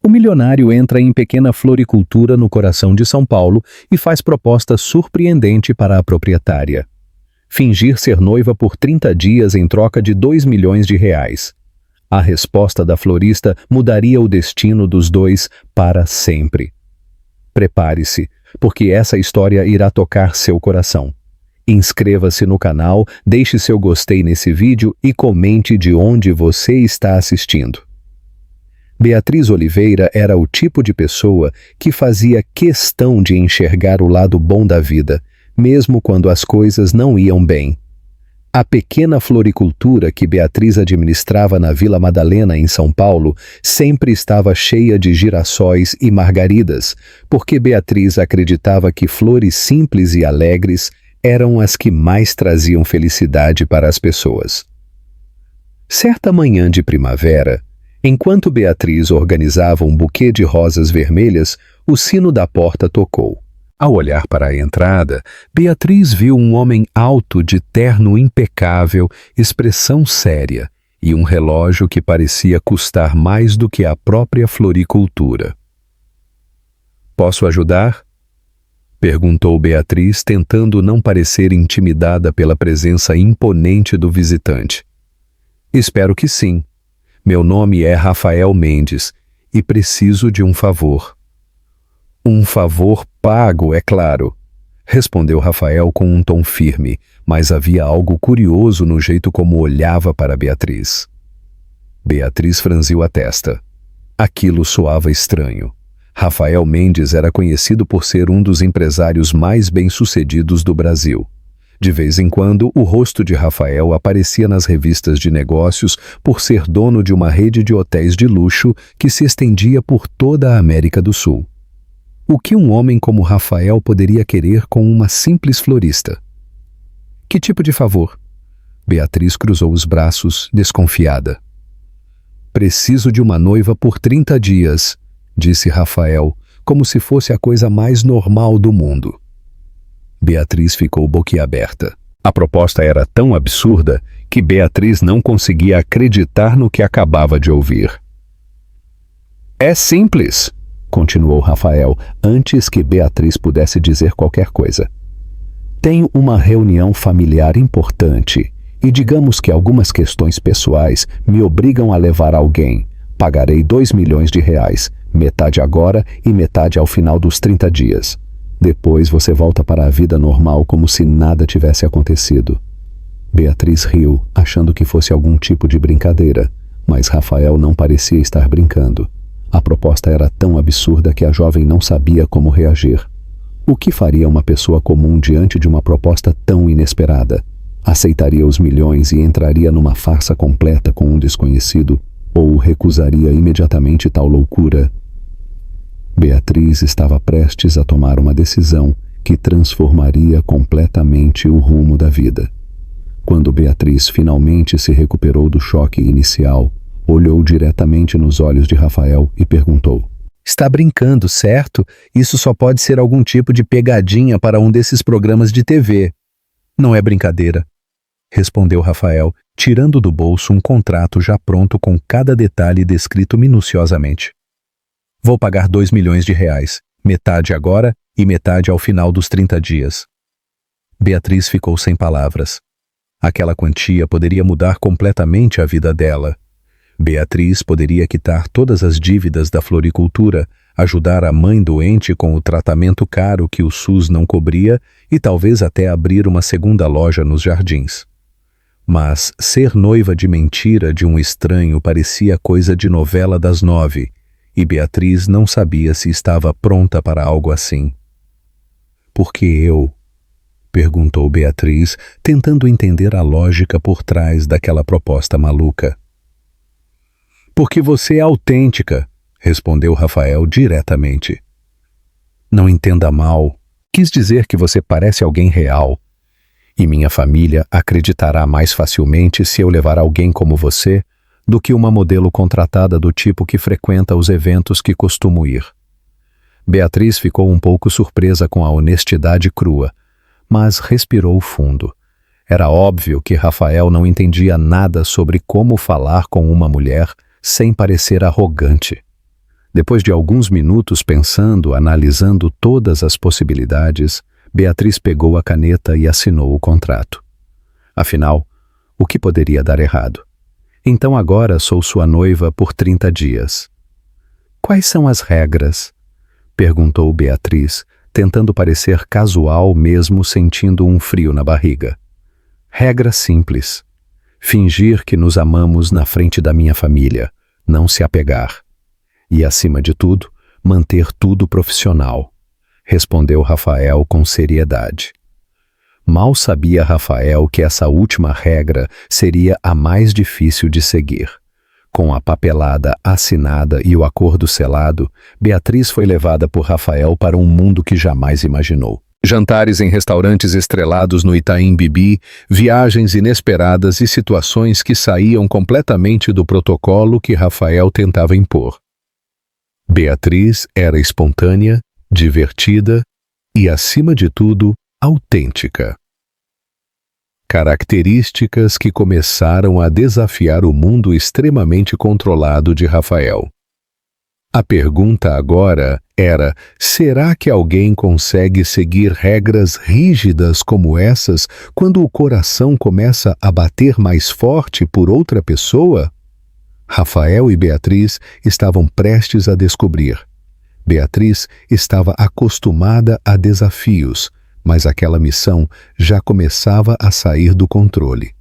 O milionário entra em pequena floricultura no coração de São Paulo e faz proposta surpreendente para a proprietária. Fingir ser noiva por 30 dias em troca de R$ 2 milhões. A resposta da florista mudaria o destino dos dois para sempre. Prepare-se, porque essa história irá tocar seu coração. Inscreva-se no canal, deixe seu gostei nesse vídeo e comente de onde você está assistindo. Beatriz Oliveira era o tipo de pessoa que fazia questão de enxergar o lado bom da vida, mesmo quando as coisas não iam bem. A pequena floricultura que Beatriz administrava na Vila Madalena, em São Paulo, sempre estava cheia de girassóis e margaridas, porque Beatriz acreditava que flores simples e alegres eram as que mais traziam felicidade para as pessoas. Certa manhã de primavera, enquanto Beatriz organizava um buquê de rosas vermelhas, o sino da porta tocou. Ao olhar para a entrada, Beatriz viu um homem alto de terno impecável, expressão séria e um relógio que parecia custar mais do que a própria floricultura. "Posso ajudar?" perguntou Beatriz, tentando não parecer intimidada pela presença imponente do visitante. "Espero que sim. Meu nome é Rafael Mendes e preciso de um favor." "Um favor pago, é claro", respondeu Rafael com um tom firme, mas havia algo curioso no jeito como olhava para Beatriz. Beatriz franziu a testa. Aquilo soava estranho. Rafael Mendes era conhecido por ser um dos empresários mais bem-sucedidos do Brasil. De vez em quando, o rosto de Rafael aparecia nas revistas de negócios por ser dono de uma rede de hotéis de luxo que se estendia por toda a América do Sul. O que um homem como Rafael poderia querer com uma simples florista? "Que tipo de favor?" Beatriz cruzou os braços, desconfiada. "Preciso de uma noiva por 30 dias", disse Rafael, como se fosse a coisa mais normal do mundo. Beatriz ficou boquiaberta. A proposta era tão absurda que Beatriz não conseguia acreditar no que acabava de ouvir. "É simples", continuou Rafael, antes que Beatriz pudesse dizer qualquer coisa. "Tenho uma reunião familiar importante e digamos que algumas questões pessoais me obrigam a levar alguém. Pagarei R$ 2 milhões, metade agora e metade ao final dos 30 dias. Depois você volta para a vida normal como se nada tivesse acontecido." Beatriz riu, achando que fosse algum tipo de brincadeira, mas Rafael não parecia estar brincando. A proposta era tão absurda que a jovem não sabia como reagir. O que faria uma pessoa comum diante de uma proposta tão inesperada? Aceitaria os milhões e entraria numa farsa completa com um desconhecido, ou recusaria imediatamente tal loucura? Beatriz estava prestes a tomar uma decisão que transformaria completamente o rumo da vida. Quando Beatriz finalmente se recuperou do choque inicial, olhou diretamente nos olhos de Rafael e perguntou: "Está brincando, certo? Isso só pode ser algum tipo de pegadinha para um desses programas de TV." "Não é brincadeira", respondeu Rafael, tirando do bolso um contrato já pronto com cada detalhe descrito minuciosamente. "Vou pagar R$ 2 milhões, metade agora e metade ao final dos 30 dias." Beatriz ficou sem palavras. Aquela quantia poderia mudar completamente a vida dela. Beatriz poderia quitar todas as dívidas da floricultura, ajudar a mãe doente com o tratamento caro que o SUS não cobria e talvez até abrir uma segunda loja nos jardins. Mas ser noiva de mentira de um estranho parecia coisa de novela das 9, e Beatriz não sabia se estava pronta para algo assim. "Por que eu?" perguntou Beatriz, tentando entender a lógica por trás daquela proposta maluca. "Porque você é autêntica", respondeu Rafael diretamente. "Não entenda mal. Quis dizer que você parece alguém real. E minha família acreditará mais facilmente se eu levar alguém como você do que uma modelo contratada do tipo que frequenta os eventos que costumo ir." Beatriz ficou um pouco surpresa com a honestidade crua, mas respirou fundo. Era óbvio que Rafael não entendia nada sobre como falar com uma mulher sem parecer arrogante. Depois de alguns minutos pensando, analisando todas as possibilidades, Beatriz pegou a caneta e assinou o contrato. Afinal, o que poderia dar errado? Então agora sou sua noiva por 30 dias. Quais são as regras? Perguntou Beatriz, tentando parecer casual mesmo sentindo um frio na barriga. Regra simples. Fingir que nos amamos na frente da minha família, não se apegar. E, acima de tudo, manter tudo profissional, respondeu Rafael com seriedade. Mal sabia Rafael que essa última regra seria a mais difícil de seguir. Com a papelada assinada e o acordo selado, Beatriz foi levada por Rafael para um mundo que jamais imaginou. Jantares em restaurantes estrelados no Itaim Bibi, viagens inesperadas e situações que saíam completamente do protocolo que Rafael tentava impor. Beatriz era espontânea, divertida e, acima de tudo, autêntica. Características que começaram a desafiar o mundo extremamente controlado de Rafael. A pergunta agora era: será que alguém consegue seguir regras rígidas como essas quando o coração começa a bater mais forte por outra pessoa? Rafael e Beatriz estavam prestes a descobrir. Beatriz estava acostumada a desafios, mas aquela missão já começava a sair do controle.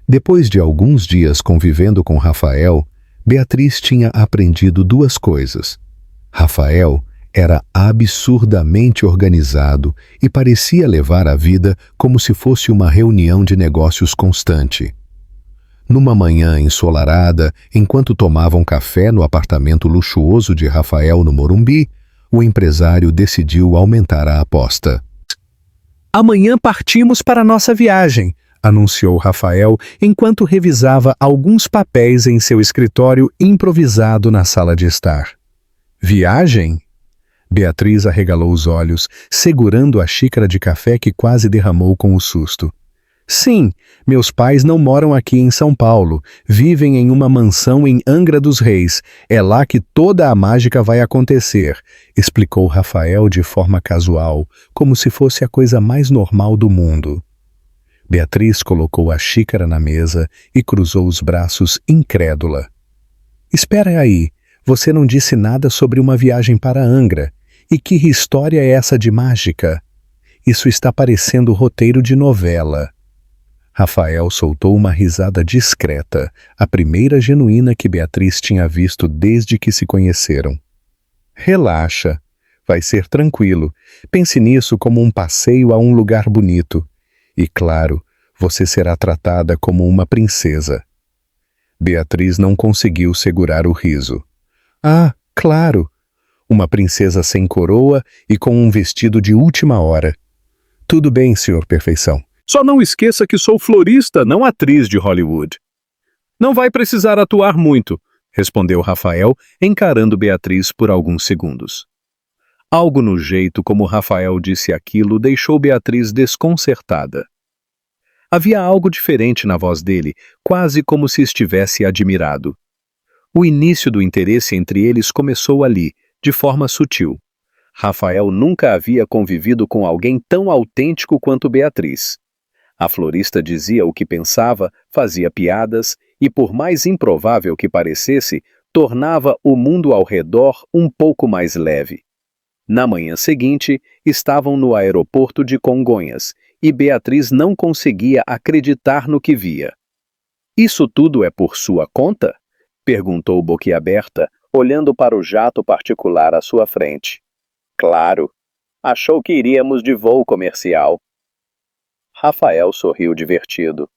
Depois de alguns dias convivendo com Rafael, Beatriz tinha aprendido duas coisas. Rafael era absurdamente organizado e parecia levar a vida como se fosse uma reunião de negócios constante. Numa manhã ensolarada, enquanto tomavam café no apartamento luxuoso de Rafael no Morumbi, o empresário decidiu aumentar a aposta. Amanhã partimos para nossa viagem, anunciou Rafael enquanto revisava alguns papéis em seu escritório improvisado na sala de estar. Viagem? Beatriz arregalou os olhos, segurando a xícara de café que quase derramou com o susto. Sim, meus pais não moram aqui em São Paulo, vivem em uma mansão em Angra dos Reis. É lá que toda a mágica vai acontecer, explicou Rafael de forma casual, como se fosse a coisa mais normal do mundo. Beatriz colocou a xícara na mesa e cruzou os braços incrédula. Espera aí, você não disse nada sobre uma viagem para Angra. E que história é essa de mágica? Isso está parecendo roteiro de novela. Rafael soltou uma risada discreta, a primeira genuína que Beatriz tinha visto desde que se conheceram. Relaxa, vai ser tranquilo. Pense nisso como um passeio a um lugar bonito. E claro, você será tratada como uma princesa. Beatriz não conseguiu segurar o riso. Ah, claro! Uma princesa sem coroa e com um vestido de última hora. Tudo bem, Sr. Perfeição. Só não esqueça que sou florista, não atriz de Hollywood. Não vai precisar atuar muito, respondeu Rafael, encarando Beatriz por alguns segundos. Algo no jeito como Rafael disse aquilo deixou Beatriz desconcertada. Havia algo diferente na voz dele, quase como se estivesse admirado. O início do interesse entre eles começou ali, de forma sutil. Rafael nunca havia convivido com alguém tão autêntico quanto Beatriz. A florista dizia o que pensava, fazia piadas e, por mais improvável que parecesse, tornava o mundo ao redor um pouco mais leve. Na manhã seguinte, estavam no aeroporto de Congonhas e Beatriz não conseguia acreditar no que via. Isso tudo é por sua conta? Perguntou boquiaberta, olhando para o jato particular à sua frente. Claro. Achou que iríamos de voo comercial. Rafael sorriu divertido.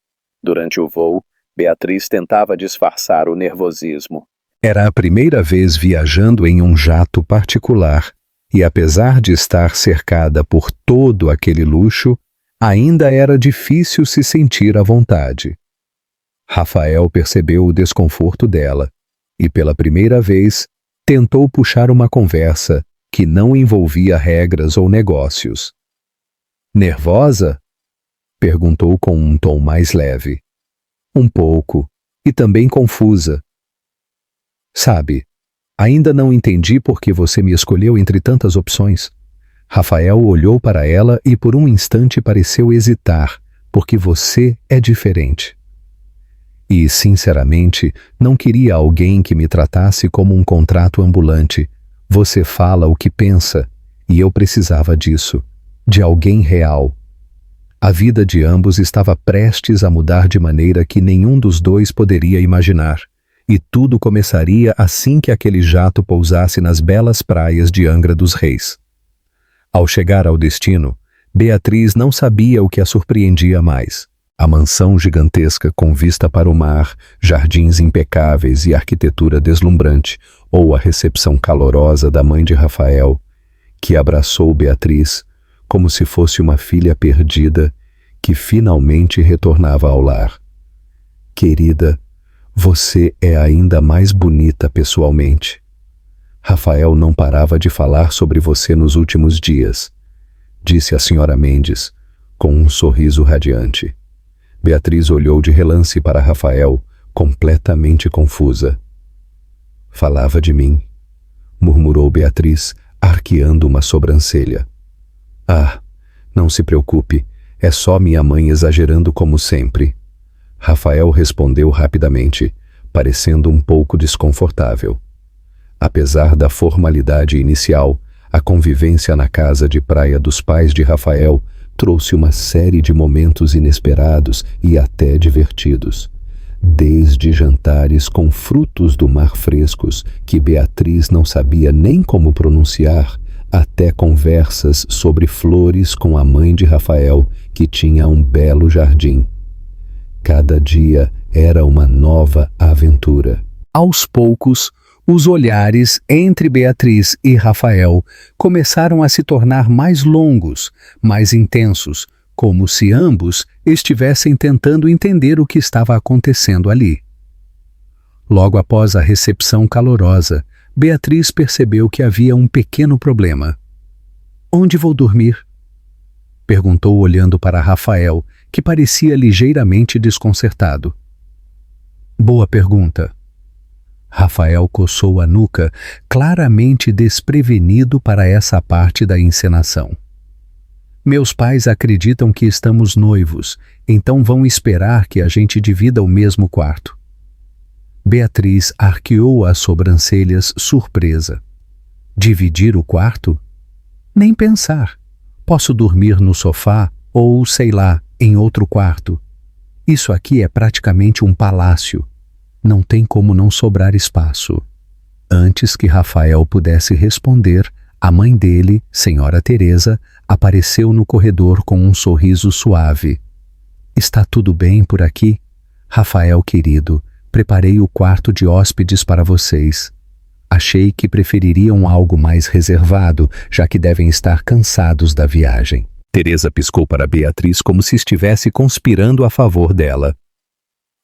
Durante o voo, Beatriz tentava disfarçar o nervosismo. Era a primeira vez viajando em um jato particular, e apesar de estar cercada por todo aquele luxo, ainda era difícil se sentir à vontade. Rafael percebeu o desconforto dela, e pela primeira vez tentou puxar uma conversa que não envolvia regras ou negócios. Nervosa? Perguntou com um tom mais leve. Um pouco, e também confusa. Sabe, Ainda não entendi por que você me escolheu entre tantas opções. Rafael olhou para ela e por um instante pareceu hesitar, porque você é diferente. E, sinceramente, não queria alguém que me tratasse como um contrato ambulante. Você fala o que pensa, e eu precisava disso, de alguém real. A vida de ambos estava prestes a mudar de maneira que nenhum dos dois poderia imaginar, e tudo começaria assim que aquele jato pousasse nas belas praias de Angra dos Reis. Ao chegar ao destino, Beatriz não sabia o que a surpreendia mais. A mansão gigantesca com vista para o mar, jardins impecáveis e arquitetura deslumbrante, ou a recepção calorosa da mãe de Rafael, que abraçou Beatriz como se fosse uma filha perdida que finalmente retornava ao lar. Querida, você é ainda mais bonita pessoalmente. Rafael não parava de falar sobre você nos últimos dias, disse a senhora Mendes, com um sorriso radiante. Beatriz olhou de relance para Rafael, completamente confusa. Falava de mim, murmurou Beatriz, arqueando uma sobrancelha. Ah, não se preocupe, é só minha mãe exagerando como sempre. Rafael respondeu rapidamente, parecendo um pouco desconfortável. Apesar da formalidade inicial, a convivência na casa de praia dos pais de Rafael trouxe uma série de momentos inesperados e até divertidos. Desde jantares com frutos do mar frescos, que Beatriz não sabia nem como pronunciar, até conversas sobre flores com a mãe de Rafael, que tinha um belo jardim. Cada dia era uma nova aventura. Aos poucos, os olhares entre Beatriz e Rafael começaram a se tornar mais longos, mais intensos, como se ambos estivessem tentando entender o que estava acontecendo ali. Logo após a recepção calorosa, Beatriz percebeu que havia um pequeno problema. "Onde vou dormir?" perguntou olhando para Rafael, que parecia ligeiramente desconcertado. "Boa pergunta." Rafael coçou a nuca, claramente desprevenido para essa parte da encenação. "Meus pais acreditam que estamos noivos, então vão esperar que a gente divida o mesmo quarto." Beatriz arqueou as sobrancelhas, surpresa. "Dividir o quarto? Nem pensar. Posso dormir no sofá ou, sei lá, em outro quarto. Isso aqui é praticamente um palácio. Não tem como não sobrar espaço." Antes que Rafael pudesse responder, a mãe dele, Senhora Teresa, apareceu no corredor com um sorriso suave. "Está tudo bem por aqui? Rafael querido, preparei o quarto de hóspedes para vocês. Achei que prefeririam algo mais reservado, já que devem estar cansados da viagem." Teresa piscou para Beatriz como se estivesse conspirando a favor dela.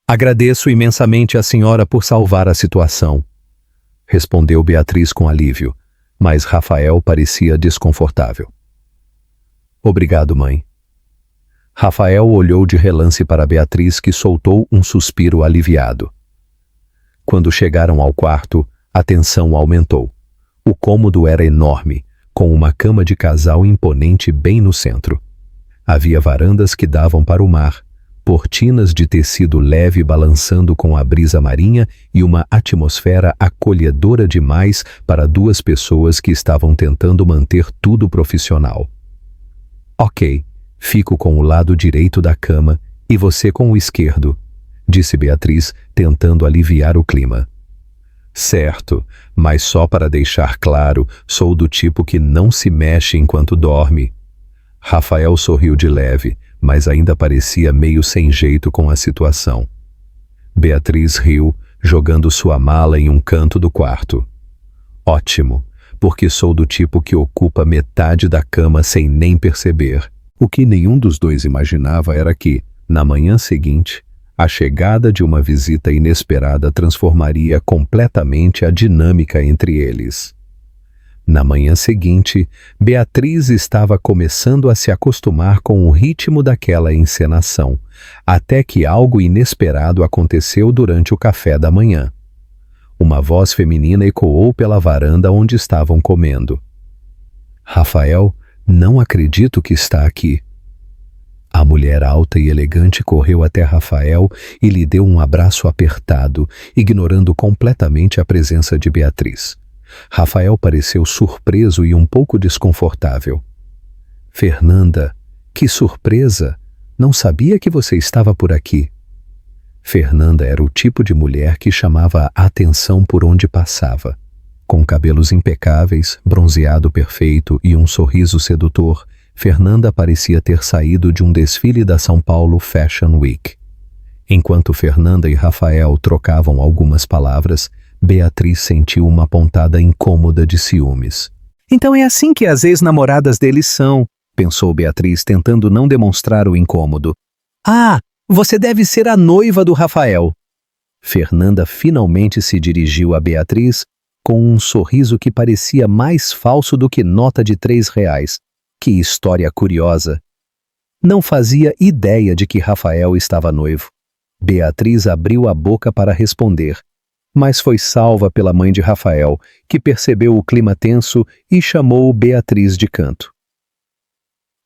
"Agradeço imensamente a senhora por salvar a situação", respondeu Beatriz com alívio, mas Rafael parecia desconfortável. "Obrigado, mãe." Rafael olhou de relance para Beatriz, que soltou um suspiro aliviado. Quando chegaram ao quarto, a tensão aumentou. O cômodo era enorme, com uma cama de casal imponente bem no centro. Havia varandas que davam para o mar, cortinas de tecido leve balançando com a brisa marinha e uma atmosfera acolhedora demais para duas pessoas que estavam tentando manter tudo profissional. "Ok, fico com o lado direito da cama e você com o esquerdo", disse Beatriz, tentando aliviar o clima. "Certo, mas só para deixar claro, sou do tipo que não se mexe enquanto dorme." Rafael sorriu de leve, mas ainda parecia meio sem jeito com a situação. Beatriz riu, jogando sua mala em um canto do quarto. "Ótimo, porque sou do tipo que ocupa metade da cama sem nem perceber." O que nenhum dos dois imaginava era que, na manhã seguinte, a chegada de uma visita inesperada transformaria completamente a dinâmica entre eles. Na manhã seguinte, Beatriz estava começando a se acostumar com o ritmo daquela encenação, até que algo inesperado aconteceu durante o café da manhã. Uma voz feminina ecoou pela varanda onde estavam comendo. Rafael, não acredito que está aqui. A mulher alta e elegante correu até Rafael e lhe deu um abraço apertado, ignorando completamente a presença de Beatriz. Rafael pareceu surpreso e um pouco desconfortável. Fernanda, que surpresa! Não sabia que você estava por aqui. Fernanda era o tipo de mulher que chamava a atenção por onde passava. Com cabelos impecáveis, bronzeado perfeito e um sorriso sedutor, Fernanda parecia ter saído de um desfile da São Paulo Fashion Week. Enquanto Fernanda e Rafael trocavam algumas palavras, Beatriz sentiu uma pontada incômoda de ciúmes. Então é assim que as ex-namoradas deles são, pensou Beatriz, tentando não demonstrar o incômodo. Ah, você deve ser a noiva do Rafael. Fernanda finalmente se dirigiu a Beatriz com um sorriso que parecia mais falso do que nota de R$3. Que história curiosa! Não fazia ideia de que Rafael estava noivo. Beatriz abriu a boca para responder, mas foi salva pela mãe de Rafael, que percebeu o clima tenso e chamou Beatriz de canto.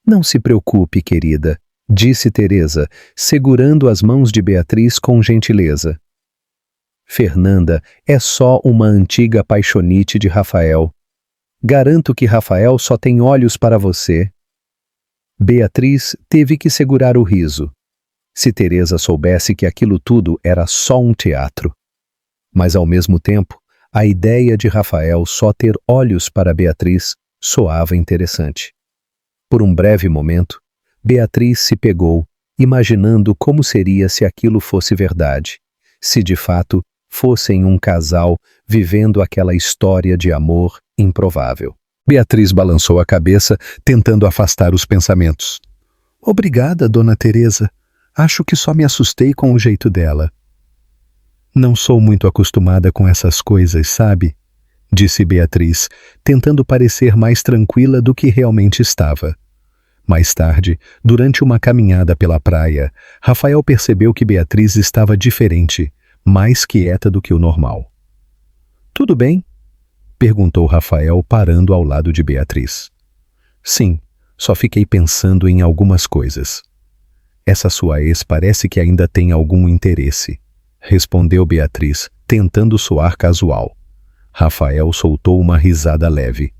Não se preocupe, querida, disse Teresa, segurando as mãos de Beatriz com gentileza. Fernanda é só uma antiga paixonite de Rafael. Garanto que Rafael só tem olhos para você. Beatriz teve que segurar o riso. Se Teresa soubesse que aquilo tudo era só um teatro. Mas, ao mesmo tempo, a ideia de Rafael só ter olhos para Beatriz soava interessante. Por um breve momento, Beatriz se pegou, imaginando como seria se aquilo fosse verdade, se de fato fossem um casal vivendo aquela história de amor improvável. Beatriz balançou a cabeça, tentando afastar os pensamentos. Obrigada, dona Teresa. Acho que só me assustei com o jeito dela. Não sou muito acostumada com essas coisas, sabe? Disse Beatriz, tentando parecer mais tranquila do que realmente estava. Mais tarde, durante uma caminhada pela praia, Rafael percebeu que Beatriz estava diferente, mais quieta do que o normal. Tudo bem? Perguntou Rafael, parando ao lado de Beatriz. Sim, só fiquei pensando em algumas coisas. Essa sua ex parece que ainda tem algum interesse, respondeu Beatriz, tentando soar casual. Rafael soltou uma risada leve.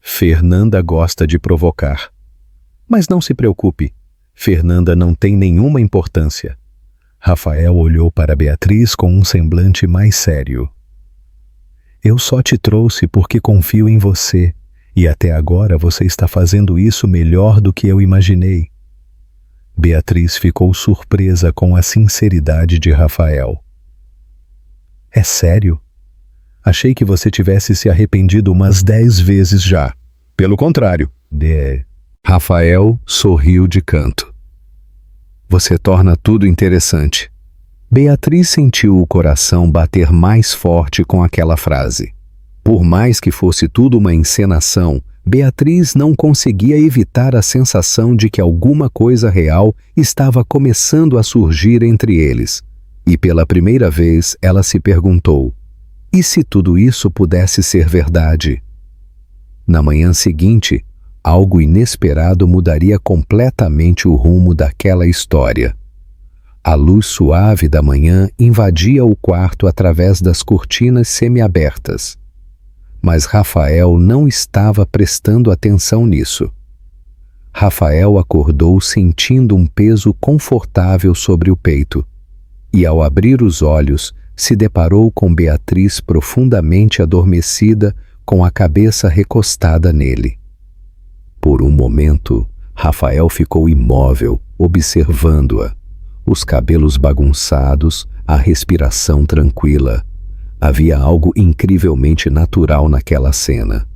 Fernanda gosta de provocar. Mas não se preocupe, Fernanda não tem nenhuma importância. Rafael olhou para Beatriz com um semblante mais sério. Eu só te trouxe porque confio em você, e até agora você está fazendo isso melhor do que eu imaginei. Beatriz ficou surpresa com a sinceridade de Rafael. É sério? Achei que você tivesse se arrependido umas 10 vezes já. Pelo contrário. Rafael sorriu de canto. Você torna tudo interessante. Beatriz sentiu o coração bater mais forte com aquela frase. Por mais que fosse tudo uma encenação, Beatriz não conseguia evitar a sensação de que alguma coisa real estava começando a surgir entre eles. E pela primeira vez ela se perguntou: e se tudo isso pudesse ser verdade? Na manhã seguinte, algo inesperado mudaria completamente o rumo daquela história. A luz suave da manhã invadia o quarto através das cortinas semiabertas. Mas Rafael não estava prestando atenção nisso. Rafael acordou sentindo um peso confortável sobre o peito, e ao abrir os olhos, se deparou com Beatriz profundamente adormecida, com a cabeça recostada nele. Por um momento, Rafael ficou imóvel, observando-a. Os cabelos bagunçados, a respiração tranquila. Havia algo incrivelmente natural naquela cena.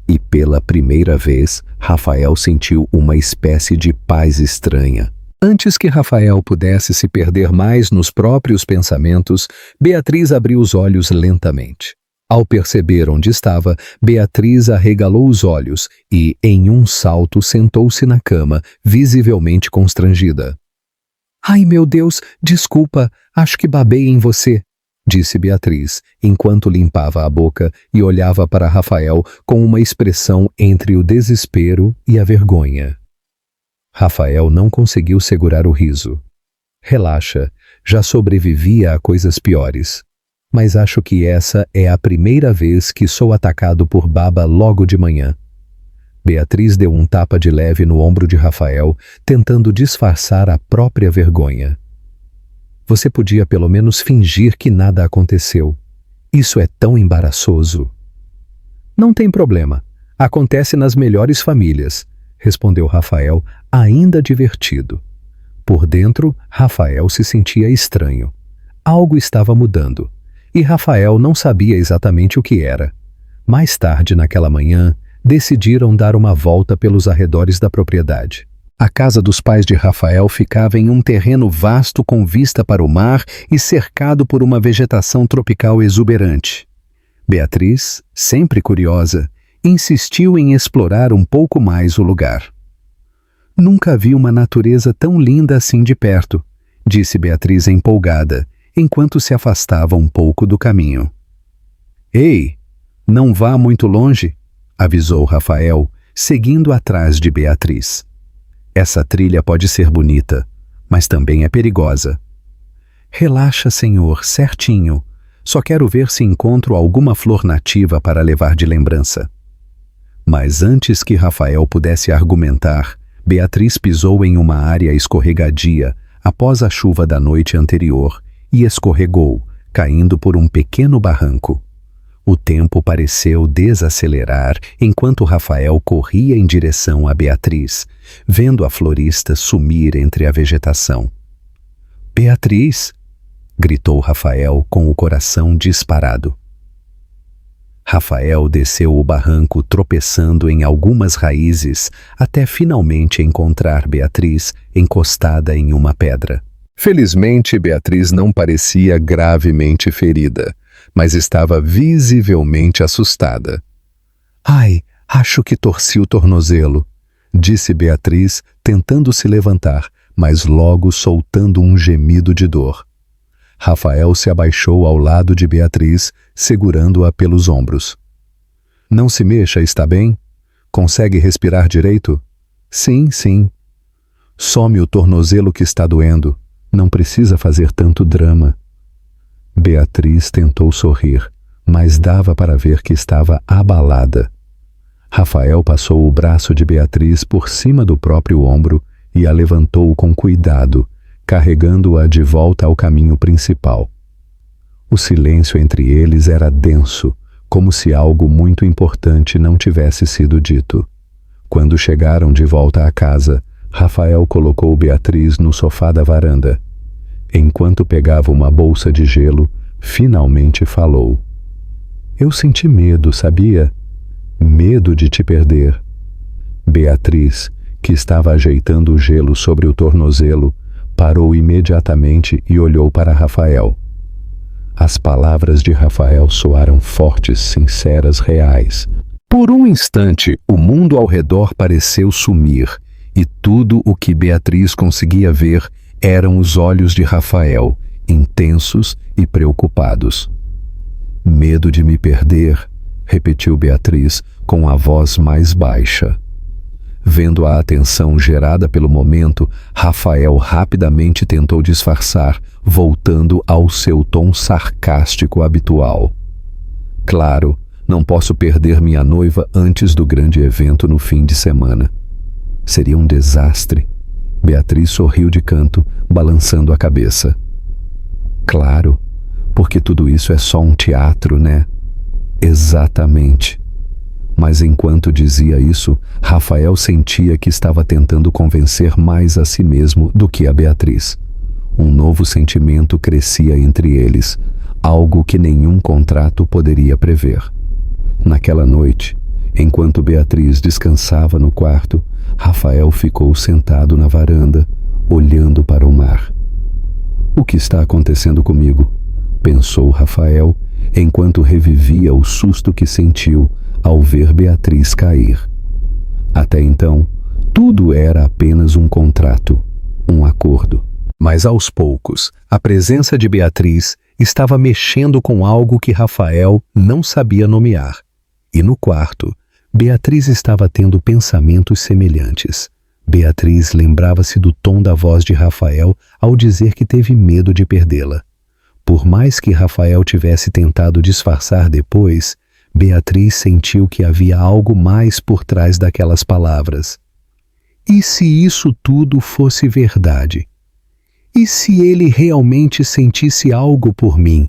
E pela primeira vez, Rafael sentiu uma espécie de paz estranha. Antes que Rafael pudesse se perder mais nos próprios pensamentos, Beatriz abriu os olhos lentamente. Ao perceber onde estava, Beatriz arregalou os olhos e, em um salto, sentou-se na cama, visivelmente constrangida. Ai, meu Deus, desculpa, acho que babei em você, disse Beatriz, enquanto limpava a boca e olhava para Rafael com uma expressão entre o desespero e a vergonha. Rafael não conseguiu segurar o riso. Relaxa, já sobrevivia a coisas piores. Mas acho que essa é a primeira vez que sou atacado por baba logo de manhã. Beatriz deu um tapa de leve no ombro de Rafael, tentando disfarçar a própria vergonha. Você podia pelo menos fingir que nada aconteceu. Isso é tão embaraçoso. Não tem problema. Acontece nas melhores famílias, respondeu Rafael, ainda divertido. Por dentro, Rafael se sentia estranho. Algo estava mudando. E Rafael não sabia exatamente o que era. Mais tarde naquela manhã, decidiram dar uma volta pelos arredores da propriedade. A casa dos pais de Rafael ficava em um terreno vasto com vista para o mar e cercado por uma vegetação tropical exuberante. Beatriz, sempre curiosa, insistiu em explorar um pouco mais o lugar. Nunca vi uma natureza tão linda assim de perto, disse Beatriz empolgada, enquanto se afastava um pouco do caminho. Ei, não vá muito longe, avisou Rafael, seguindo atrás de Beatriz. Essa trilha pode ser bonita, mas também é perigosa. Relaxa, senhor, certinho. Só quero ver se encontro alguma flor nativa para levar de lembrança. Mas antes que Rafael pudesse argumentar, Beatriz pisou em uma área escorregadia após a chuva da noite anterior e escorregou, caindo por um pequeno barranco. O tempo pareceu desacelerar enquanto Rafael corria em direção a Beatriz, vendo a florista sumir entre a vegetação. «Beatriz!» gritou Rafael com o coração disparado. Rafael desceu o barranco tropeçando em algumas raízes até finalmente encontrar Beatriz encostada em uma pedra. Felizmente, Beatriz não parecia gravemente ferida, mas estava visivelmente assustada. «Ai, acho que torci o tornozelo», disse Beatriz, tentando se levantar, mas logo soltando um gemido de dor. Rafael se abaixou ao lado de Beatriz, segurando-a pelos ombros. «Não se mexa, está bem? Consegue respirar direito?» «Sim, sim.» «Some o tornozelo que está doendo. Não precisa fazer tanto drama.» Beatriz tentou sorrir, mas dava para ver que estava abalada. Rafael passou o braço de Beatriz por cima do próprio ombro e a levantou com cuidado, carregando-a de volta ao caminho principal. O silêncio entre eles era denso, como se algo muito importante não tivesse sido dito. Quando chegaram de volta à casa, Rafael colocou Beatriz no sofá da varanda. Enquanto pegava uma bolsa de gelo, finalmente falou. «Eu senti medo, sabia? Medo de te perder.» Beatriz, que estava ajeitando o gelo sobre o tornozelo, parou imediatamente e olhou para Rafael. As palavras de Rafael soaram fortes, sinceras, reais. Por um instante, o mundo ao redor pareceu sumir, e tudo o que Beatriz conseguia ver eram os olhos de Rafael, intensos e preocupados. «Medo de me perder», repetiu Beatriz com a voz mais baixa. Vendo a atenção gerada pelo momento, Rafael rapidamente tentou disfarçar, voltando ao seu tom sarcástico habitual. «Claro, não posso perder minha noiva antes do grande evento no fim de semana. Seria um desastre.» Beatriz sorriu de canto, balançando a cabeça. «Claro, porque tudo isso é só um teatro, né?» «Exatamente.» Mas enquanto dizia isso, Rafael sentia que estava tentando convencer mais a si mesmo do que a Beatriz. Um novo sentimento crescia entre eles, algo que nenhum contrato poderia prever. Naquela noite, enquanto Beatriz descansava no quarto, Rafael ficou sentado na varanda, olhando para o mar. «O que está acontecendo comigo?» pensou Rafael, enquanto revivia o susto que sentiu ao ver Beatriz cair. Até então, tudo era apenas um contrato, um acordo. Mas aos poucos, a presença de Beatriz estava mexendo com algo que Rafael não sabia nomear. E no quarto, Beatriz estava tendo pensamentos semelhantes. Beatriz lembrava-se do tom da voz de Rafael ao dizer que teve medo de perdê-la. Por mais que Rafael tivesse tentado disfarçar depois, Beatriz sentiu que havia algo mais por trás daquelas palavras. E se isso tudo fosse verdade? E se ele realmente sentisse algo por mim?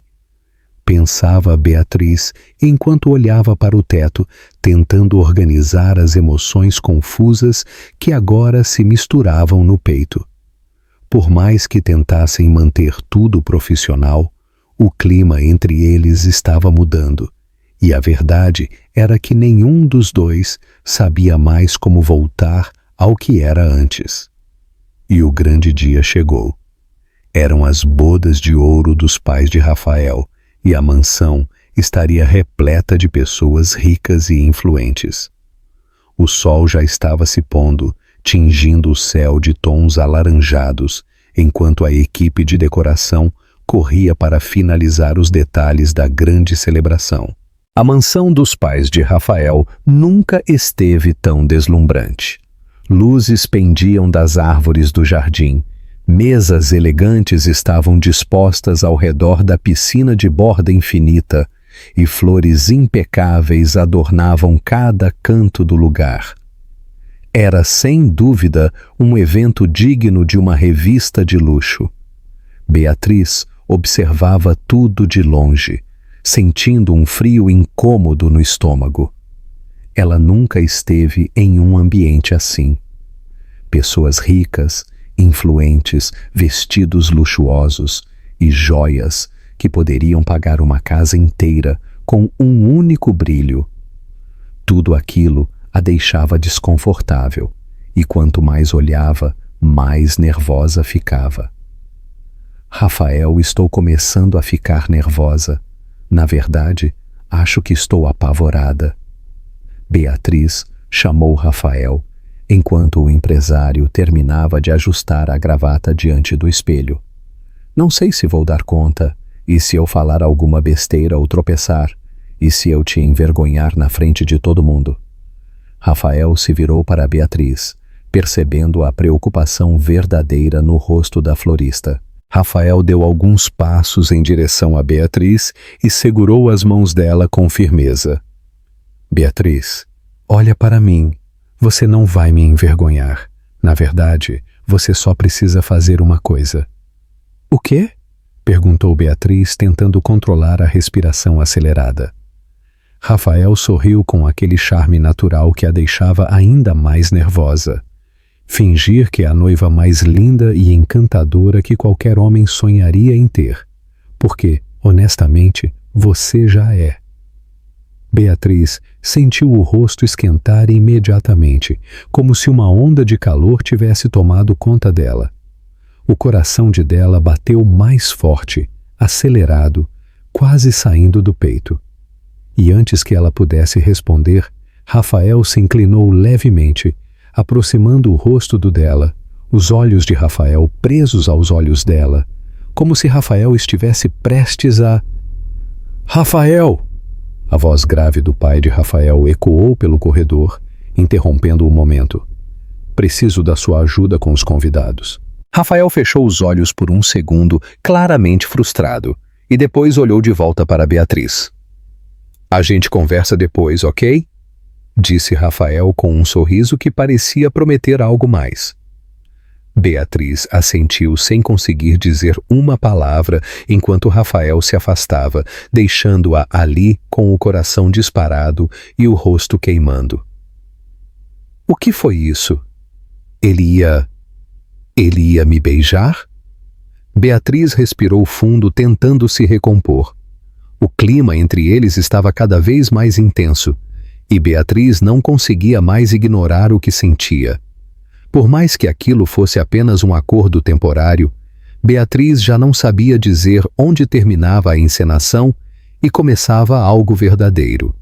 Pensava Beatriz enquanto olhava para o teto, tentando organizar as emoções confusas que agora se misturavam no peito. Por mais que tentassem manter tudo profissional, o clima entre eles estava mudando, e a verdade era que nenhum dos dois sabia mais como voltar ao que era antes. E o grande dia chegou. Eram as bodas de ouro dos pais de Rafael, e a mansão estaria repleta de pessoas ricas e influentes. O sol já estava se pondo, tingindo o céu de tons alaranjados, enquanto a equipe de decoração corria para finalizar os detalhes da grande celebração. A mansão dos pais de Rafael nunca esteve tão deslumbrante. Luzes pendiam das árvores do jardim. Mesas elegantes estavam dispostas ao redor da piscina de borda infinita e flores impecáveis adornavam cada canto do lugar. Era, sem dúvida, um evento digno de uma revista de luxo. Beatriz observava tudo de longe, sentindo um frio incômodo no estômago. Ela nunca esteve em um ambiente assim. Pessoas ricas, influentes, vestidos luxuosos e joias que poderiam pagar uma casa inteira com um único brilho. Tudo aquilo a deixava desconfortável, e quanto mais olhava, mais nervosa ficava. Rafael, estou começando a ficar nervosa. Na verdade, acho que estou apavorada. Beatriz chamou Rafael, enquanto o empresário terminava de ajustar a gravata diante do espelho. Não sei se vou dar conta, e se eu falar alguma besteira ou tropeçar, e se eu te envergonhar na frente de todo mundo. Rafael se virou para Beatriz, percebendo a preocupação verdadeira no rosto da florista. Rafael deu alguns passos em direção a Beatriz e segurou as mãos dela com firmeza. Beatriz, olha para mim. Você não vai me envergonhar. Na verdade, você só precisa fazer uma coisa. O quê? Perguntou Beatriz, tentando controlar a respiração acelerada. Rafael sorriu com aquele charme natural que a deixava ainda mais nervosa. Fingir que é a noiva mais linda e encantadora que qualquer homem sonharia em ter. Porque, honestamente, você já é. Beatriz sentiu o rosto esquentar imediatamente, como se uma onda de calor tivesse tomado conta dela. O coração dela bateu mais forte, acelerado, quase saindo do peito. E antes que ela pudesse responder, Rafael se inclinou levemente, aproximando o rosto dela, os olhos de Rafael presos aos olhos dela, como se Rafael estivesse prestes a... Rafael! A voz grave do pai de Rafael ecoou pelo corredor, interrompendo o momento. Preciso da sua ajuda com os convidados. Rafael fechou os olhos por um segundo, claramente frustrado, e depois olhou de volta para Beatriz. A gente conversa depois, ok? Disse Rafael com um sorriso que parecia prometer algo mais. Beatriz assentiu sem conseguir dizer uma palavra enquanto Rafael se afastava, deixando-a ali com o coração disparado e o rosto queimando. O que foi isso? Ele ia me beijar? Beatriz respirou fundo, tentando se recompor. O clima entre eles estava cada vez mais intenso, e Beatriz não conseguia mais ignorar o que sentia. Por mais que aquilo fosse apenas um acordo temporário, Beatriz já não sabia dizer onde terminava a encenação e começava algo verdadeiro.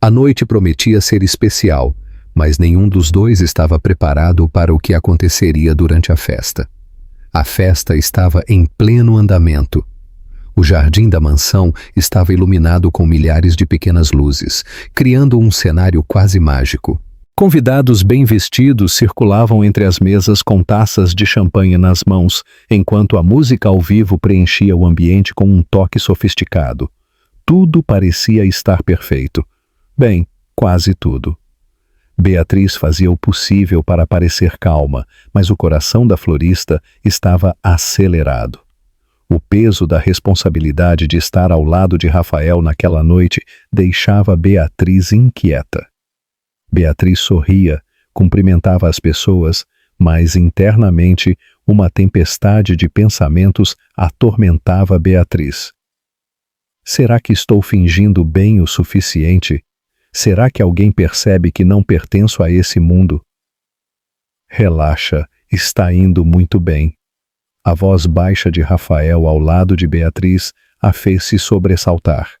A noite prometia ser especial, mas nenhum dos dois estava preparado para o que aconteceria durante a festa. A festa estava em pleno andamento. O jardim da mansão estava iluminado com milhares de pequenas luzes, criando um cenário quase mágico. Convidados bem vestidos circulavam entre as mesas com taças de champanhe nas mãos, enquanto a música ao vivo preenchia o ambiente com um toque sofisticado. Tudo parecia estar perfeito. Bem, quase tudo. Beatriz fazia o possível para parecer calma, mas o coração da florista estava acelerado. O peso da responsabilidade de estar ao lado de Rafael naquela noite deixava Beatriz inquieta. Beatriz sorria, cumprimentava as pessoas, mas internamente uma tempestade de pensamentos atormentava Beatriz. Será que estou fingindo bem o suficiente? Será que alguém percebe que não pertenço a esse mundo? Relaxa, está indo muito bem. A voz baixa de Rafael ao lado de Beatriz a fez se sobressaltar.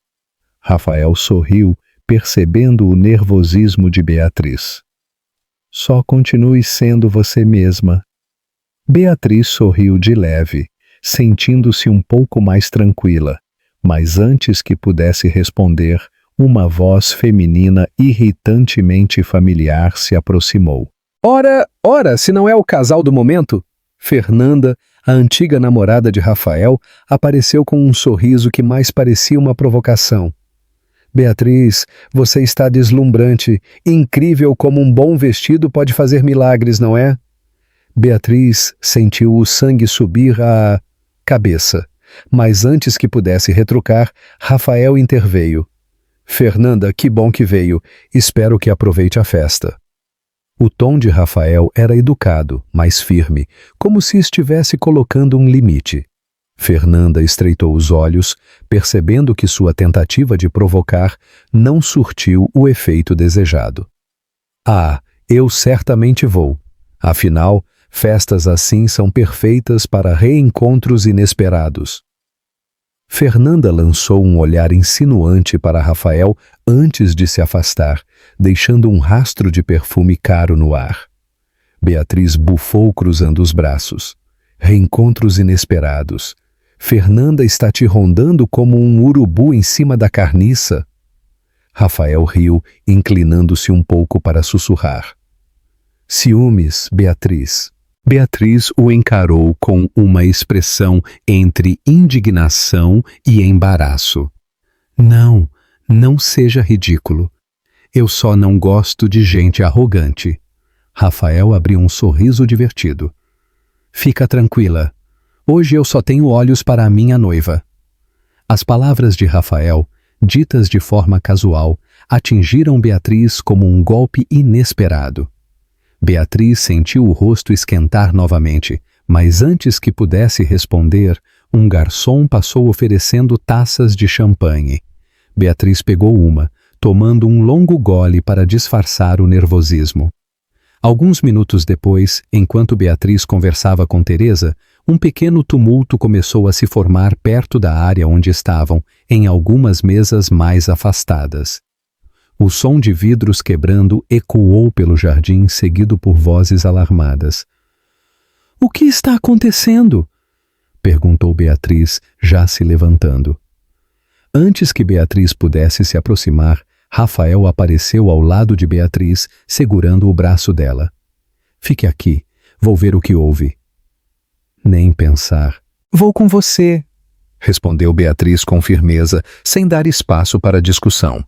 Rafael sorriu, percebendo o nervosismo de Beatriz. Só continue sendo você mesma. Beatriz sorriu de leve, sentindo-se um pouco mais tranquila, mas antes que pudesse responder, uma voz feminina irritantemente familiar se aproximou. Ora, se não é o casal do momento? Fernanda, a antiga namorada de Rafael, apareceu com um sorriso que mais parecia uma provocação. Beatriz, você está deslumbrante, incrível como um bom vestido pode fazer milagres, não é? Beatriz sentiu o sangue subir à cabeça, mas antes que pudesse retrucar, Rafael interveio. Fernanda, que bom que veio, espero que aproveite a festa. O tom de Rafael era educado, mas firme, como se estivesse colocando um limite. Fernanda estreitou os olhos, percebendo que sua tentativa de provocar não surtiu o efeito desejado. Ah, eu certamente vou. Afinal, festas assim são perfeitas para reencontros inesperados. Fernanda lançou um olhar insinuante para Rafael antes de se afastar, deixando um rastro de perfume caro no ar. Beatriz bufou cruzando os braços. Reencontros inesperados. Fernanda está te rondando como um urubu em cima da carniça. Rafael riu, inclinando-se um pouco para sussurrar. Ciúmes, Beatriz. Beatriz o encarou com uma expressão entre indignação e embaraço. Não seja ridículo. Eu só não gosto de gente arrogante. Rafael abriu um sorriso divertido. Fica tranquila. Hoje eu só tenho olhos para a minha noiva. As palavras de Rafael, ditas de forma casual, atingiram Beatriz como um golpe inesperado. Beatriz sentiu o rosto esquentar novamente, mas antes que pudesse responder, um garçom passou oferecendo taças de champanhe. Beatriz pegou uma, tomando um longo gole para disfarçar o nervosismo. Alguns minutos depois, enquanto Beatriz conversava com Teresa, um pequeno tumulto começou a se formar perto da área onde estavam, em algumas mesas mais afastadas. O som de vidros quebrando ecoou pelo jardim, seguido por vozes alarmadas. — O que está acontecendo? Perguntou Beatriz, já se levantando. Antes que Beatriz pudesse se aproximar, Rafael apareceu ao lado de Beatriz, segurando o braço dela. — Fique aqui, vou ver o que houve. — Nem pensar. — Vou com você, respondeu Beatriz com firmeza, sem dar espaço para discussão.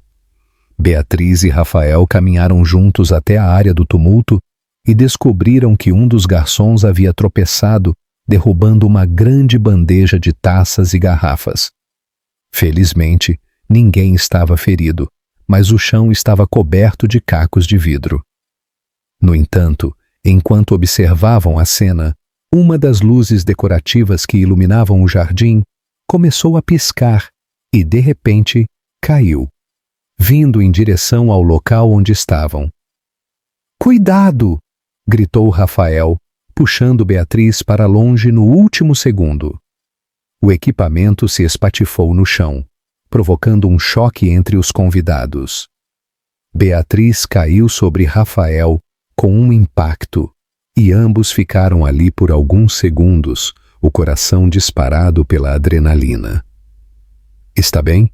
Beatriz e Rafael caminharam juntos até a área do tumulto e descobriram que um dos garçons havia tropeçado, derrubando uma grande bandeja de taças e garrafas. Felizmente, ninguém estava ferido, mas o chão estava coberto de cacos de vidro. No entanto, enquanto observavam a cena, uma das luzes decorativas que iluminavam o jardim começou a piscar e, de repente, caiu, vindo em direção ao local onde estavam. — Cuidado! Gritou Rafael, puxando Beatriz para longe no último segundo. O equipamento se espatifou no chão, provocando um choque entre os convidados. Beatriz caiu sobre Rafael com um impacto, e ambos ficaram ali por alguns segundos, o coração disparado pela adrenalina. Está bem?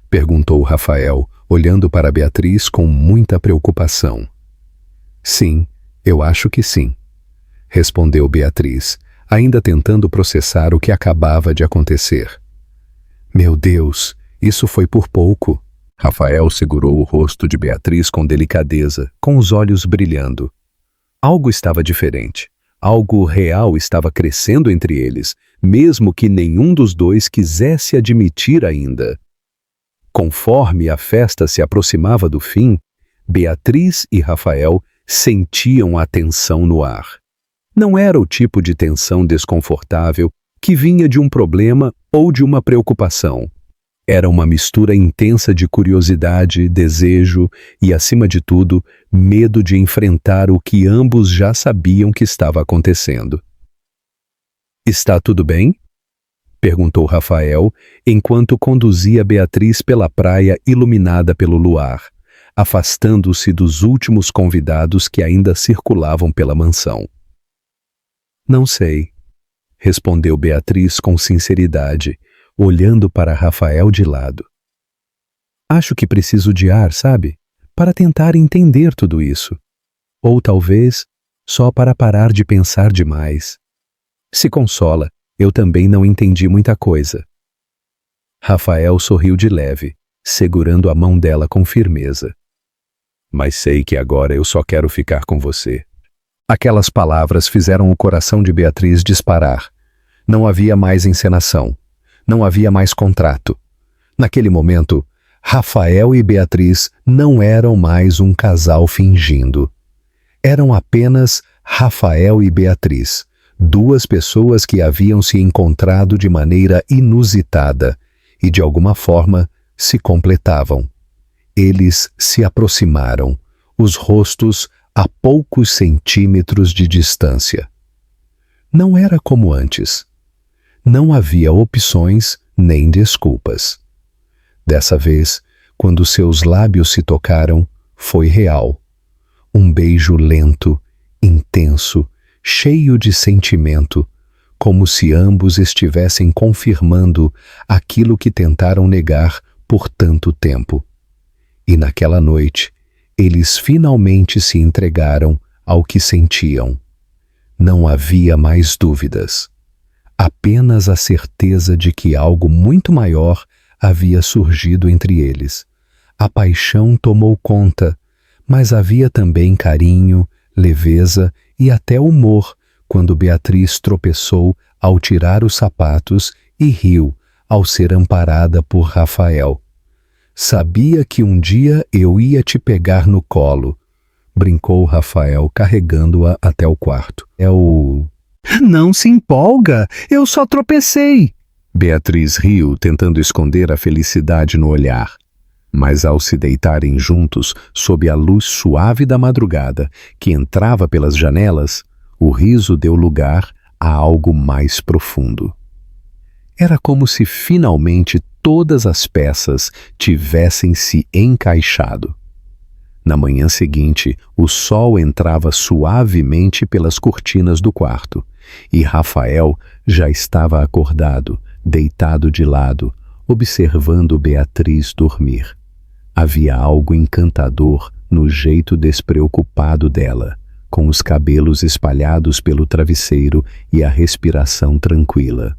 Perguntou Rafael, olhando para Beatriz com muita preocupação. Sim, eu acho que sim, respondeu Beatriz, ainda tentando processar o que acabava de acontecer. Meu Deus, isso foi por pouco. Rafael segurou o rosto de Beatriz com delicadeza, com os olhos brilhando. Algo estava diferente. Algo real estava crescendo entre eles, mesmo que nenhum dos dois quisesse admitir ainda. Conforme a festa se aproximava do fim, Beatriz e Rafael sentiam a tensão no ar. Não era o tipo de tensão desconfortável que vinha de um problema ou de uma preocupação. Era uma mistura intensa de curiosidade, desejo e, acima de tudo, medo de enfrentar o que ambos já sabiam que estava acontecendo. Está tudo bem? Perguntou Rafael, enquanto conduzia Beatriz pela praia iluminada pelo luar, afastando-se dos últimos convidados que ainda circulavam pela mansão. Não sei, respondeu Beatriz com sinceridade, olhando para Rafael de lado. Acho que preciso de ar, sabe? Para tentar entender tudo isso. Ou talvez só para parar de pensar demais. Se consola, eu também não entendi muita coisa. Rafael sorriu de leve, segurando a mão dela com firmeza. Mas sei que agora eu só quero ficar com você. Aquelas palavras fizeram o coração de Beatriz disparar. Não havia mais encenação. Não havia mais contrato. Naquele momento, Rafael e Beatriz não eram mais um casal fingindo. Eram apenas Rafael e Beatriz, duas pessoas que haviam se encontrado de maneira inusitada e, de alguma forma, se completavam. Eles se aproximaram, os rostos a poucos centímetros de distância. Não era como antes. Não havia opções nem desculpas. Dessa vez, quando seus lábios se tocaram, foi real. Um beijo lento, intenso, cheio de sentimento, como se ambos estivessem confirmando aquilo que tentaram negar por tanto tempo. E naquela noite, eles finalmente se entregaram ao que sentiam. Não havia mais dúvidas. Apenas a certeza de que algo muito maior havia surgido entre eles. A paixão tomou conta, mas havia também carinho, leveza e até humor quando Beatriz tropeçou ao tirar os sapatos e riu ao ser amparada por Rafael. Sabia que um dia eu ia te pegar no colo, brincou Rafael carregando-a até o quarto. Não se empolga, eu só tropecei. Beatriz riu, tentando esconder a felicidade no olhar. Mas ao se deitarem juntos, sob a luz suave da madrugada, que entrava pelas janelas, o riso deu lugar a algo mais profundo. Era como se finalmente todas as peças tivessem se encaixado. Na manhã seguinte, o sol entrava suavemente pelas cortinas do quarto, e Rafael já estava acordado, deitado de lado, observando Beatriz dormir. Havia algo encantador no jeito despreocupado dela, com os cabelos espalhados pelo travesseiro e a respiração tranquila.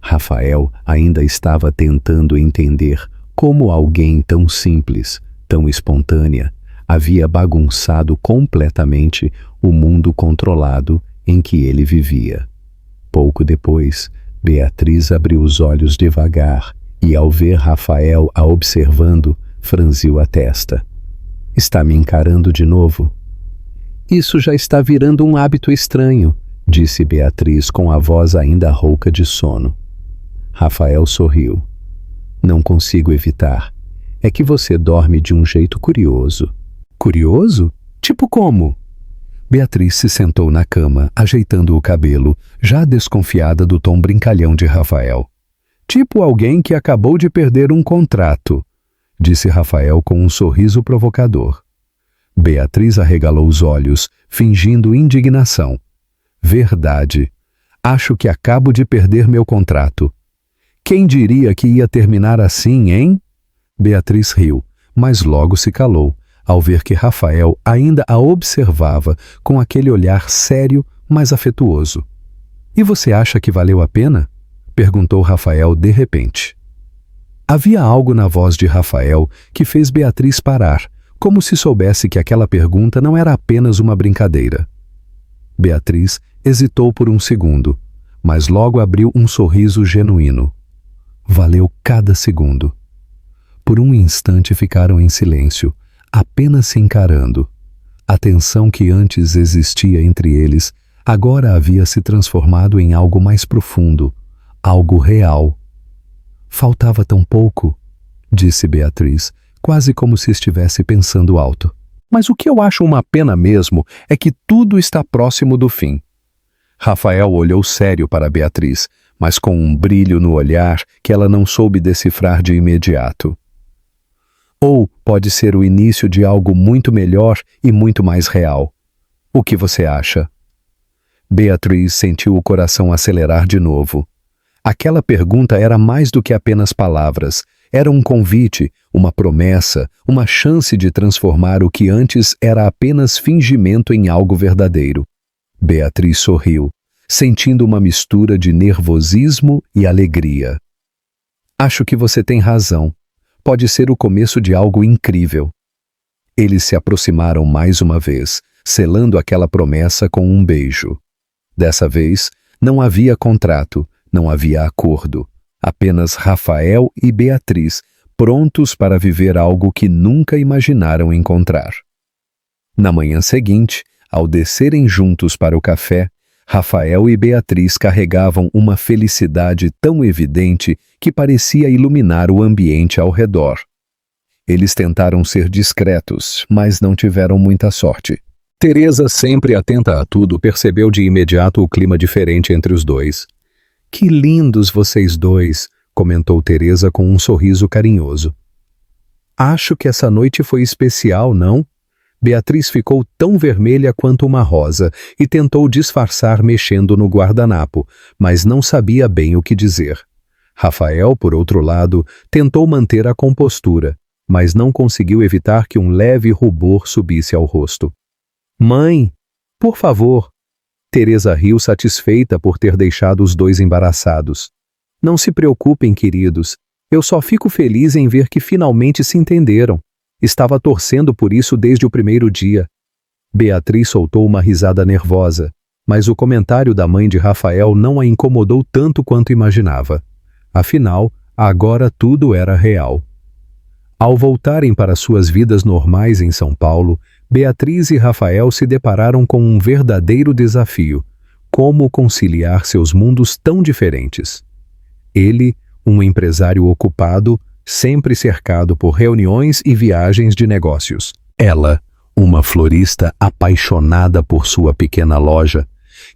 Rafael ainda estava tentando entender como alguém tão simples, tão espontânea, havia bagunçado completamente o mundo controlado em que ele vivia. Pouco depois, Beatriz abriu os olhos devagar e, ao ver Rafael a observando, franziu a testa. Está me encarando de novo? Isso já está virando um hábito estranho, disse Beatriz com a voz ainda rouca de sono. Rafael sorriu. Não consigo evitar. É que você dorme de um jeito curioso. Curioso? Tipo como? Beatriz se sentou na cama, ajeitando o cabelo, já desconfiada do tom brincalhão de Rafael. Tipo alguém que acabou de perder um contrato, disse Rafael com um sorriso provocador. Beatriz arregalou os olhos, fingindo indignação. Verdade. Acho que acabo de perder meu contrato. Quem diria que ia terminar assim, hein? Beatriz riu, mas logo se calou, ao ver que Rafael ainda a observava com aquele olhar sério, mas afetuoso. E você acha que valeu a pena? Perguntou Rafael de repente. Havia algo na voz de Rafael que fez Beatriz parar, como se soubesse que aquela pergunta não era apenas uma brincadeira. Beatriz hesitou por um segundo, mas logo abriu um sorriso genuíno. Valeu cada segundo. Por um instante ficaram em silêncio, apenas se encarando. A tensão que antes existia entre eles agora havia se transformado em algo mais profundo, algo real. Faltava tão pouco, disse Beatriz, quase como se estivesse pensando alto. Mas o que eu acho uma pena mesmo é que tudo está próximo do fim. Rafael olhou sério para Beatriz, mas com um brilho no olhar que ela não soube decifrar de imediato. Ou pode ser o início de algo muito melhor e muito mais real. O que você acha? Beatriz sentiu o coração acelerar de novo. Aquela pergunta era mais do que apenas palavras. Era um convite, uma promessa, uma chance de transformar o que antes era apenas fingimento em algo verdadeiro. Beatriz sorriu, sentindo uma mistura de nervosismo e alegria. Acho que você tem razão. Pode ser o começo de algo incrível. Eles se aproximaram mais uma vez, selando aquela promessa com um beijo. Dessa vez, não havia contrato, não havia acordo. Apenas Rafael e Beatriz, prontos para viver algo que nunca imaginaram encontrar. Na manhã seguinte, ao descerem juntos para o café, Rafael e Beatriz carregavam uma felicidade tão evidente que parecia iluminar o ambiente ao redor. Eles tentaram ser discretos, mas não tiveram muita sorte. Teresa, sempre atenta a tudo, percebeu de imediato o clima diferente entre os dois. Que lindos vocês dois, comentou Teresa com um sorriso carinhoso. Acho que essa noite foi especial, não? Beatriz ficou tão vermelha quanto uma rosa e tentou disfarçar mexendo no guardanapo, mas não sabia bem o que dizer. Rafael, por outro lado, tentou manter a compostura, mas não conseguiu evitar que um leve rubor subisse ao rosto. Mãe, por favor. Teresa riu satisfeita por ter deixado os dois embaraçados. Não se preocupem, queridos. Eu só fico feliz em ver que finalmente se entenderam. Estava torcendo por isso desde o primeiro dia. Beatriz soltou uma risada nervosa, mas o comentário da mãe de Rafael não a incomodou tanto quanto imaginava. Afinal, agora tudo era real. Ao voltarem para suas vidas normais em São Paulo, Beatriz e Rafael se depararam com um verdadeiro desafio: como conciliar seus mundos tão diferentes. Ele, um empresário ocupado, sempre cercado por reuniões e viagens de negócios. Ela, uma florista apaixonada por sua pequena loja,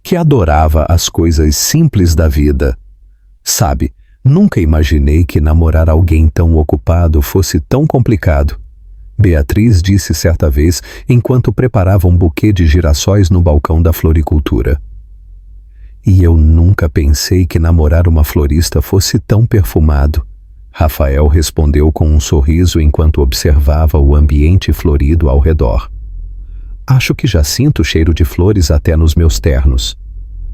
que adorava as coisas simples da vida. Sabe, nunca imaginei que namorar alguém tão ocupado fosse tão complicado. Beatriz disse certa vez, enquanto preparava um buquê de girassóis no balcão da floricultura. E eu nunca pensei que namorar uma florista fosse tão perfumado. Rafael respondeu com um sorriso enquanto observava o ambiente florido ao redor. Acho que já sinto o cheiro de flores até nos meus ternos.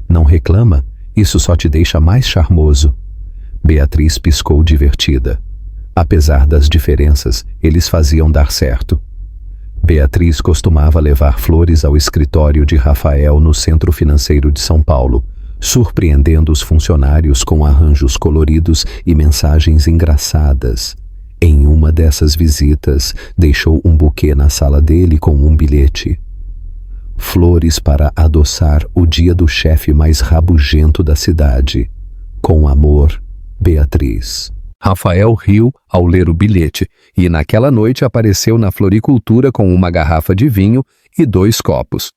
Não reclama, isso só te deixa mais charmoso. Beatriz piscou divertida. Apesar das diferenças, eles faziam dar certo. Beatriz costumava levar flores ao escritório de Rafael no Centro Financeiro de São Paulo, surpreendendo os funcionários com arranjos coloridos e mensagens engraçadas. Em uma dessas visitas, deixou um buquê na sala dele com um bilhete. Flores para adoçar o dia do chefe mais rabugento da cidade. Com amor, Beatriz. Rafael riu ao ler o bilhete e naquela noite apareceu na floricultura com uma garrafa de vinho e 2 copos.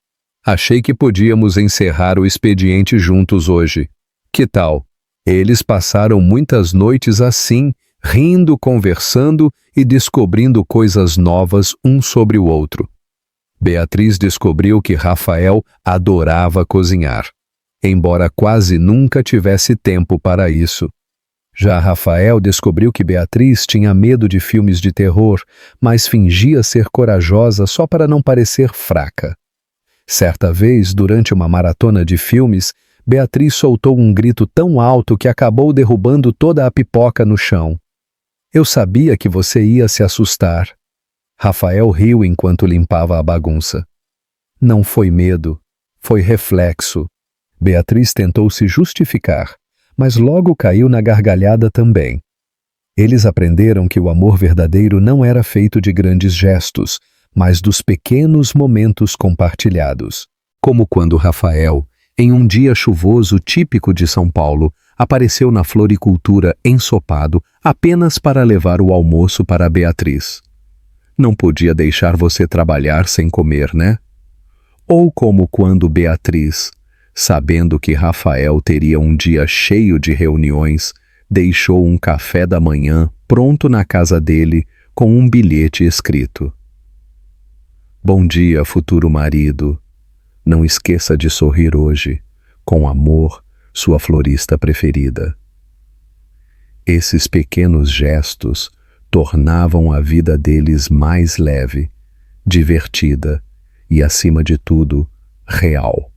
Achei que podíamos encerrar o expediente juntos hoje. Que tal? Eles passaram muitas noites assim, rindo, conversando e descobrindo coisas novas um sobre o outro. Beatriz descobriu que Rafael adorava cozinhar, embora quase nunca tivesse tempo para isso. Já Rafael descobriu que Beatriz tinha medo de filmes de terror, mas fingia ser corajosa só para não parecer fraca. Certa vez, durante uma maratona de filmes, Beatriz soltou um grito tão alto que acabou derrubando toda a pipoca no chão. Eu sabia que você ia se assustar. Rafael riu enquanto limpava a bagunça. Não foi medo, foi reflexo. Beatriz tentou se justificar, mas logo caiu na gargalhada também. Eles aprenderam que o amor verdadeiro não era feito de grandes gestos, mas dos pequenos momentos compartilhados. Como quando Rafael, em um dia chuvoso típico de São Paulo, apareceu na floricultura ensopado apenas para levar o almoço para Beatriz. Não podia deixar você trabalhar sem comer, né? Ou como quando Beatriz, sabendo que Rafael teria um dia cheio de reuniões, deixou um café da manhã pronto na casa dele com um bilhete escrito: Bom dia, futuro marido. Não esqueça de sorrir hoje. Com amor, sua florista preferida. Esses pequenos gestos tornavam a vida deles mais leve, divertida e, acima de tudo, real.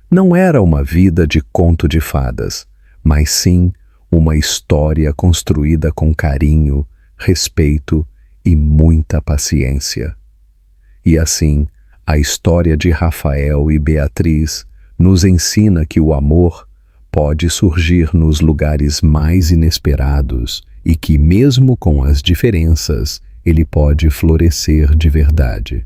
Não era uma vida de conto de fadas, mas sim uma história construída com carinho, respeito e muita paciência. E assim, a história de Rafael e Beatriz nos ensina que o amor pode surgir nos lugares mais inesperados e que, mesmo com as diferenças, ele pode florescer de verdade.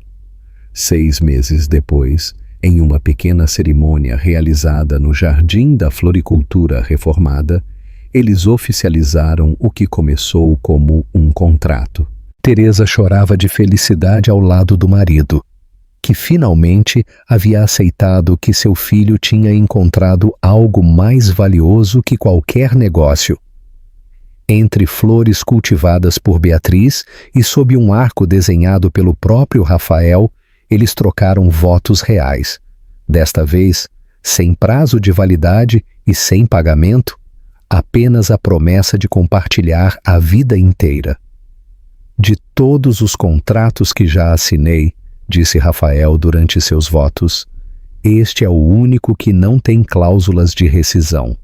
6 meses depois, em uma pequena cerimônia realizada no Jardim da Floricultura Reformada, eles oficializaram o que começou como um contrato. Teresa chorava de felicidade ao lado do marido, que finalmente havia aceitado que seu filho tinha encontrado algo mais valioso que qualquer negócio. Entre flores cultivadas por Beatriz e sob um arco desenhado pelo próprio Rafael, eles trocaram votos reais. Desta vez, sem prazo de validade e sem pagamento, apenas a promessa de compartilhar a vida inteira. De todos os contratos que já assinei, disse Rafael durante seus votos, este é o único que não tem cláusulas de rescisão.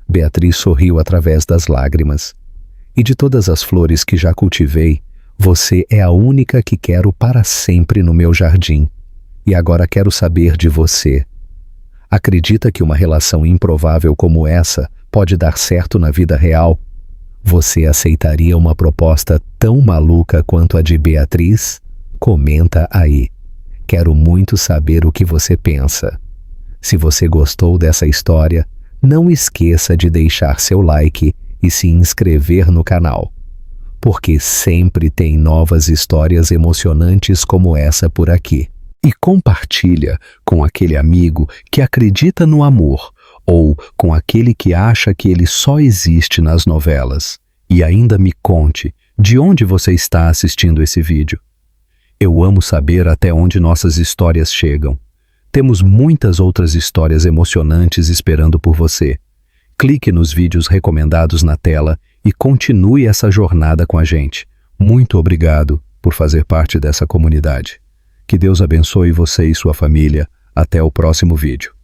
Beatriz sorriu através das lágrimas. E de todas as flores que já cultivei, você é a única que quero para sempre no meu jardim. E agora quero saber de você. Acredita que uma relação improvável como essa pode dar certo na vida real? Você aceitaria uma proposta tão maluca quanto a de Beatriz? Comenta aí. Quero muito saber o que você pensa. Se você gostou dessa história, não esqueça de deixar seu like e se inscrever no canal, porque sempre tem novas histórias emocionantes como essa por aqui. E compartilha com aquele amigo que acredita no amor ou com aquele que acha que ele só existe nas novelas. E ainda me conte de onde você está assistindo esse vídeo. Eu amo saber até onde nossas histórias chegam. Temos muitas outras histórias emocionantes esperando por você. Clique nos vídeos recomendados na tela e continue essa jornada com a gente. Muito obrigado por fazer parte dessa comunidade. Que Deus abençoe você e sua família. Até o próximo vídeo.